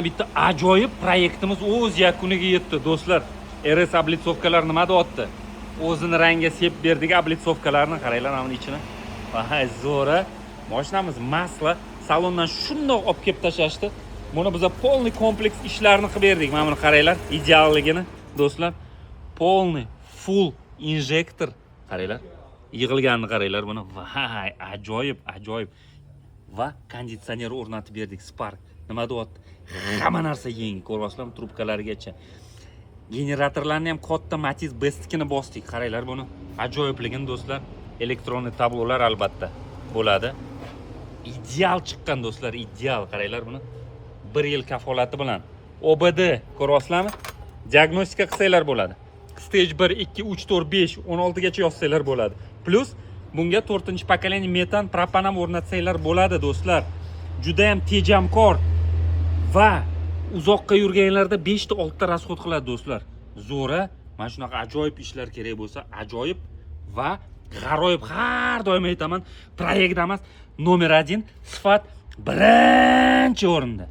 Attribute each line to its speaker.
Speaker 1: Bitta ajoyib proyektimiz o'z yakuniga yetdi do'stlar. RS oblitsovkalar nima deyapti? O'zini rangga sepib berdik oblitsovkalarni, qaranglar mana ichini. Vay zo'ra. Mashinamiz masla, salondan shundoq olib kelib tashashdi. Buni biz polniy kompleks ishlarni qilib berdik. Mana buni qaranglar, idealligini do'stlar. Polniy full injektor. Qaranglar. Yig'ilganini qaranglar buni. Vay, ajoyib. Va konditsioner o'rnatib berdik Spark. Nima deyapti? Hamma narsa yeng, ko'ryapsizlarmi, trubkalarigacha. Generatorlarni ham katta Matiz Bestkini bosdik. Qaranglar buni. Ajoyibligini do'stlar. Elektronli tablolar albatta bo'ladi. Ideal chiqqan do'stlar, ideal. Qaranglar buni. 1 yil kafolati bilan. OBD ko'ryapsizlarmi? Diagnostika qilsanglar bo'ladi. Stage 1, 2, 3, 4, 5, 16 gacha yozsanglar bo'ladi. Plus bunga 4-pokoleniya metan, propan ham o'rnatsanglar bo'ladi do'stlar. Juda ham tejamkor va uzoqqa yurganlarda 5 ta 6 ta rasxod qiladi do'stlar. Zo'ra, mana shunaqa ajoyib ishlar kerak bo'lsa, ajoyib va g'aroyib, har doim aytaman, proyektda emas, nomer 1 sifat birinchi o'rinda.